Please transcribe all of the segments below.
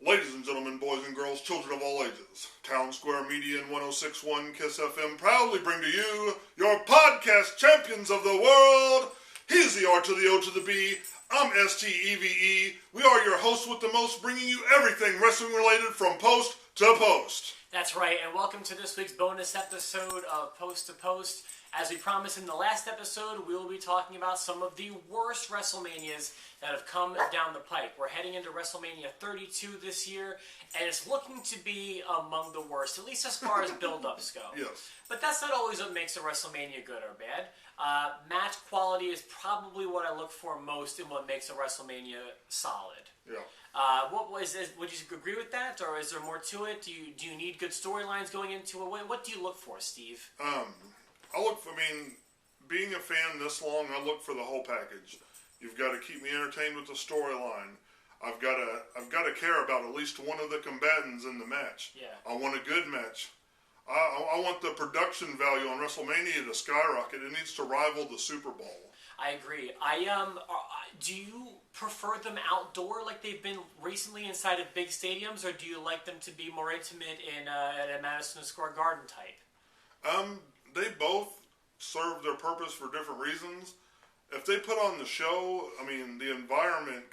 Ladies and gentlemen, boys and girls, children of all ages, Town Square Media and 106.1 KISS FM proudly bring to you your podcast champions of the world. He's the R to the O to the B. I'm STEVE. We are your hosts with the most, bringing you everything wrestling related from post to post. That's right, and welcome to this week's bonus episode of Post to Post. As we promised in the last episode, we will be talking about some of the worst WrestleManias that have come down the pipe. We're heading into WrestleMania 32 this year, and it's looking to be among the worst, at least as far as build-ups go. Yes. But that's not always what makes a WrestleMania good or bad. Match quality is probably what I look for most in what makes a WrestleMania solid. Yeah. Would you agree with that, or is there more to it? Do you need good storylines going into it? What do you look for, Steve? Being a fan this long, I look for the whole package. You've got to keep me entertained with the storyline. I've got to care about at least one of the combatants in the match. Yeah. I want a good match. I want the production value on WrestleMania to skyrocket. It needs to rival the Super Bowl. I agree. Do you prefer them outdoor like they've been recently inside of big stadiums, or do you like them to be more intimate at a Madison Square Garden type? They both serve their purpose for different reasons. If they put on the show, the environment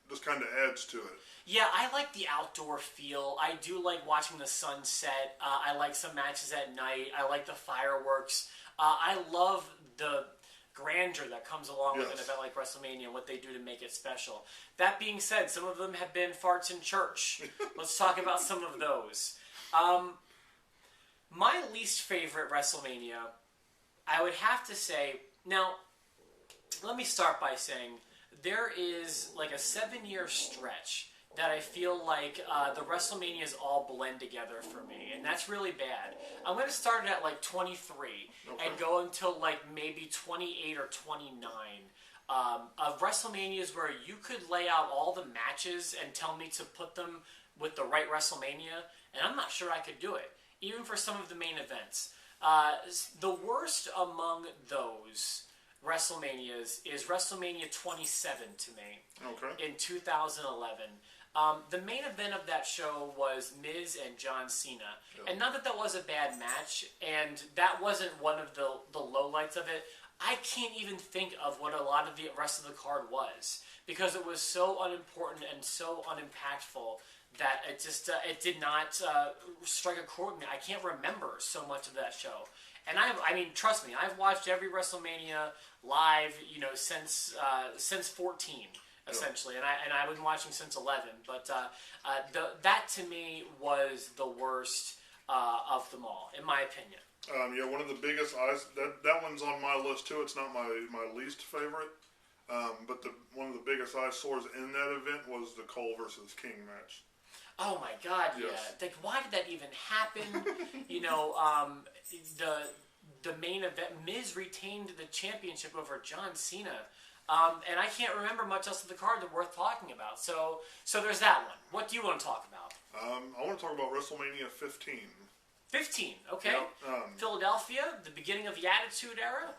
just kind of adds to it. Yeah, I like the outdoor feel. I do like watching the sunset. I like some matches at night. I like the fireworks. I love the grandeur that comes along with an event like WrestleMania and what they do to make it special. That being said, some of them have been farts in church. Let's talk about some of those. My least favorite WrestleMania, I would have to say... Now, let me start by saying there is like a 7-year stretch that I feel like the WrestleManias all blend together for me, and that's really bad. I'm going to start it at like 23 and go until like maybe 28 or 29 of WrestleManias where you could lay out all the matches and tell me to put them with the right WrestleMania, and I'm not sure I could do it, even for some of the main events. The worst among those WrestleManias is WrestleMania 27 to me in 2011. The main event of that show was Miz and John Cena. And not that was a bad match, and that wasn't one of the lowlights of it. I can't even think of what a lot of the rest of the card was, because it was so unimportant and so unimpactful that it just it did not strike a chord with me. I can't remember so much of that show. And trust me, I've watched every WrestleMania live, since 14, essentially, and I've been watching since 11. But that to me was the worst of them all, in my opinion. One of the biggest that one's on my list too. It's not my least favorite, but one of the biggest eyesores in that event was the Cole versus King match. Oh my God! Yeah, like why did that even happen? The main event, Miz retained the championship over John Cena, and I can't remember much else of the card that's worth talking about. So there's that one. What do you want to talk about? I want to talk about WrestleMania 15. 15, okay. Yeah, Philadelphia, the beginning of the Attitude Era.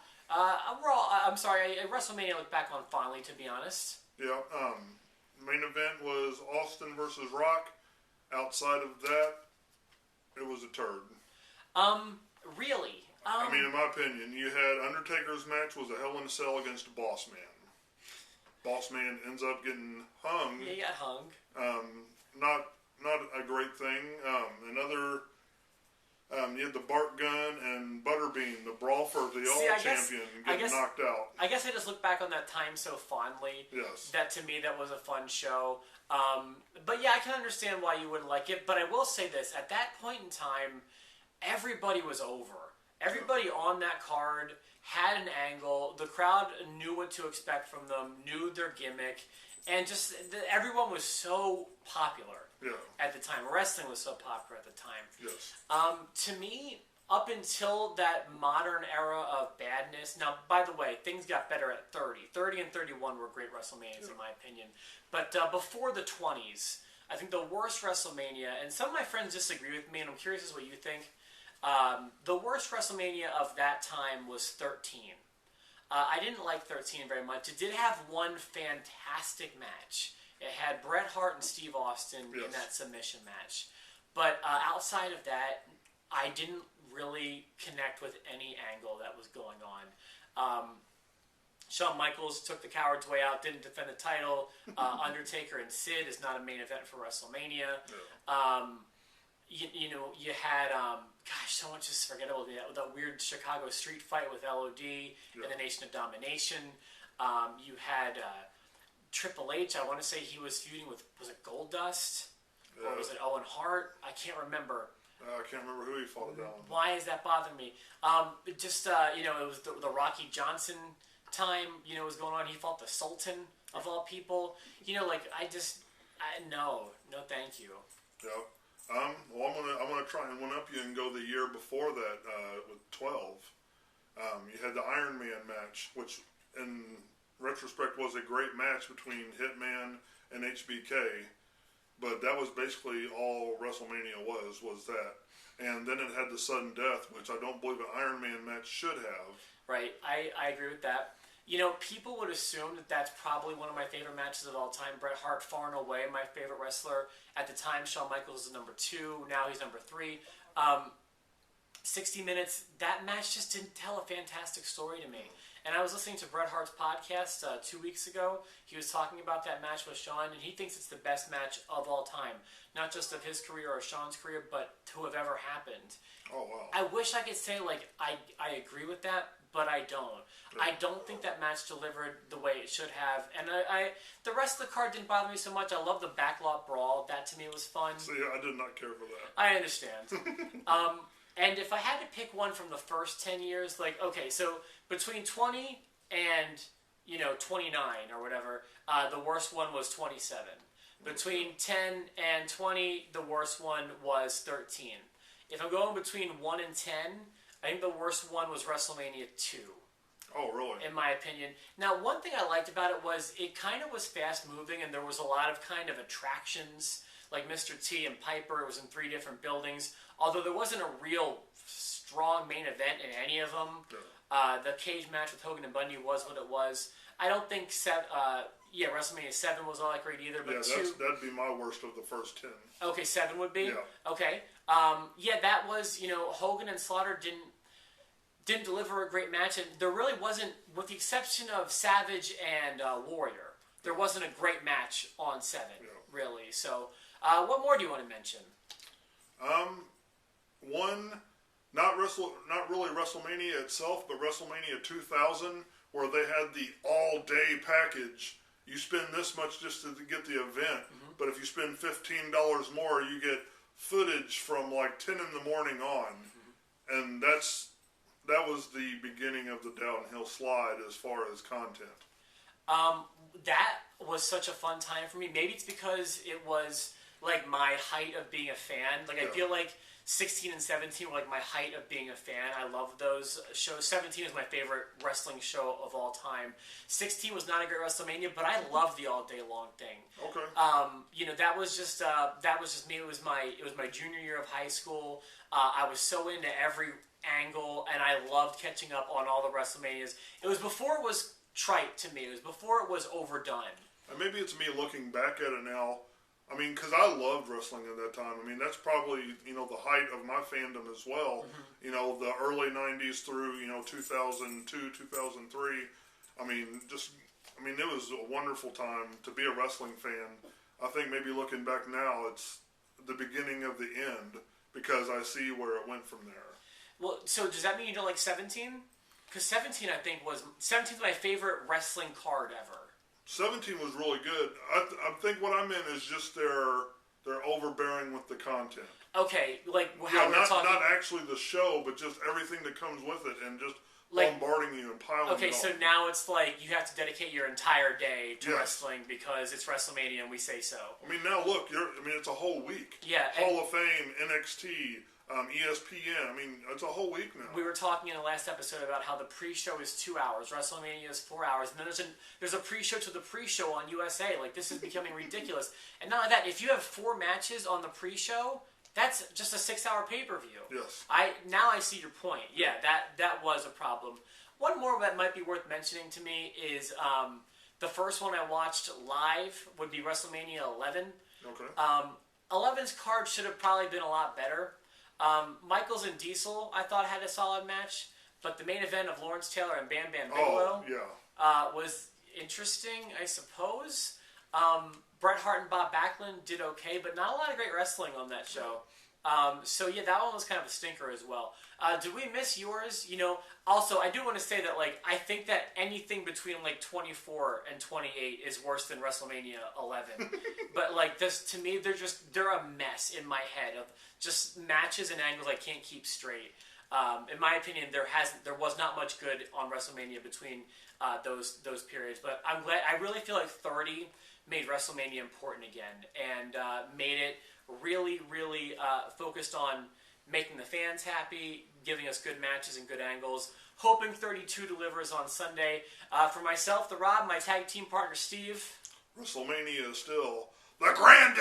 WrestleMania I look back on fondly, to be honest. Yeah. Main event was Austin versus Rock. Outside of that, it was a turd. Really? In my opinion, you had Undertaker's match was a Hell in a Cell against Boss Man. Boss Man ends up getting hung. Yeah, he got hung. Not a great thing. You had the Bart Gunn and Butterbean, the brawl for the All-Champion, getting knocked out. I guess I just look back on that time so fondly. Yes. That to me, that was a fun show. But yeah, I can understand why you wouldn't like it. But I will say this. At that point in time, everybody was over. Everybody on that card had an angle. The crowd knew what to expect from them, knew their gimmick. And just everyone was so popular at the time. Wrestling was so popular at the time. Yes. To me, up until that modern era of badness, now, by the way, things got better at 30. 30 and 31 were great WrestleManias, in my opinion. But before the 20s, I think the worst WrestleMania, and some of my friends disagree with me, and I'm curious as what you think, the worst WrestleMania of that time was 13. I didn't like 13 very much. It did have one fantastic match It had Bret Hart and Steve Austin in that submission match. But outside of that, I didn't really connect with any angle that was going on. Shawn Michaels took the coward's way out, didn't defend the title. Undertaker and Sid is not a main event for WrestleMania. You had, so much is forgettable. That weird Chicago street fight with LOD and the Nation of Domination. You had Triple H. I want to say he was feuding with, was it Goldust? Or was it Owen Hart? I can't remember. I can't remember who he fought at that one. Why is that bothering me? It was the Rocky Johnson time, was going on. He fought the Sultan, of all people. No, thank you. Yeah. Well, I'm gonna try and one up you and go the year before that with 12. You had the Iron Man match, which in retrospect was a great match between Hitman and HBK, but that was basically all WrestleMania was that. And then it had the sudden death, which I don't believe an Iron Man match should have. Right, I agree with that. People would assume that that's probably one of my favorite matches of all time. Bret Hart, far and away my favorite wrestler. At the time, Shawn Michaels was number 2. Now he's number 3. 60 Minutes, that match just didn't tell a fantastic story to me. And I was listening to Bret Hart's podcast 2 weeks ago. He was talking about that match with Shawn, and he thinks it's the best match of all time. Not just of his career or Shawn's career, but to have ever happened. Oh, wow. I wish I could say, I agree with that, but I don't. I don't think that match delivered the way it should have. And the rest of the card didn't bother me so much. I love the backlot brawl. That, to me, was fun. See, I did not care for that. I understand. And if I had to pick one from the first 10 years, so between 20 and, 29 or whatever, the worst one was 27. Between 10 and 20, the worst one was 13. If I'm going between 1 and 10, I think the worst one was WrestleMania 2. Oh, really? In my opinion. Now, one thing I liked about it was it kind of was fast-moving, and there was a lot of kind of attractions, like Mr. T and Piper. It was in 3 different buildings. Although there wasn't a real strong main event in any of them. Yeah. The cage match with Hogan and Bundy was what it was. I don't think WrestleMania 7 was all that great either. But that'd be my worst of the first 10. Okay, 7 would be? Yeah. Okay. That was, Hogan and Slaughter didn't deliver a great match, and there really wasn't, with the exception of Savage and Warrior, there wasn't a great match on 7, really. So, what more do you want to mention? One, not really WrestleMania itself, but WrestleMania 2000, where they had the all-day package. You spend this much just to get the event, but if you spend $15 more, you get footage from 10 in the morning on, and that was the beginning of the downhill slide as far as content. That was such a fun time for me. Maybe it's because it was my height of being a fan. I feel like 16 and 17 were my height of being a fan. I love those shows. 17 is my favorite wrestling show of all time. 16 was not a great WrestleMania, but I loved the all day long thing. Okay. That was just me. It was my junior year of high school. I was so into every angle, and I loved catching up on all the WrestleManias. It was before it was trite to me. It was before it was overdone. And maybe it's me looking back at it now. I mean, because I loved wrestling at that time. I mean, that's probably, the height of my fandom as well. The early 90s through, 2002, 2003. I mean, it was a wonderful time to be a wrestling fan. I think maybe looking back now, it's the beginning of the end because I see where it went from there. Well, so does that mean you don't like 17? Because 17, I think, was 17 is my favorite wrestling card ever. 17 was really good. I think what I meant is just they're overbearing with the content. Okay, how we're talking. Not actually the show, but just everything that comes with it, and just bombarding you and piling. Okay, so now it's you have to dedicate your entire day to wrestling because it's WrestleMania and we say so. I mean, now look, it's a whole week. Yeah, Hall of Fame, NXT. ESPN. I mean, it's a whole week now. We were talking in the last episode about how the pre-show is 2 hours, WrestleMania is 4 hours, and then there's a pre-show to the pre-show on USA. This is becoming ridiculous. And not only that, if you have 4 matches on the pre-show, that's just a 6-hour pay-per-view. Yes. Now I see your point. Yeah, that was a problem. One more that might be worth mentioning to me is The first one I watched live would be WrestleMania 11. Okay. 11's card should have probably been a lot better. Michaels and Diesel, I thought, had a solid match, but the main event of Lawrence Taylor and Bam Bam Bigelow was interesting, I suppose. Bret Hart and Bob Backlund did okay, but not a lot of great wrestling on that show. So yeah, that one was kind of a stinker as well. Did we miss yours? You know, also I do want to say that like I think that anything between like 24 and 28 is worse than WrestleMania 11. But like this, to me, they're a mess in my head of just matches and angles I can't keep straight. In my opinion, there was not much good on WrestleMania between those periods. But I'm glad. I really feel like 30 made WrestleMania important again and made it really, really focused on making the fans happy, giving us good matches and good angles. Hoping 32 delivers on Sunday. For myself, The Rob, my tag team partner, Steve. WrestleMania is still the granddaddy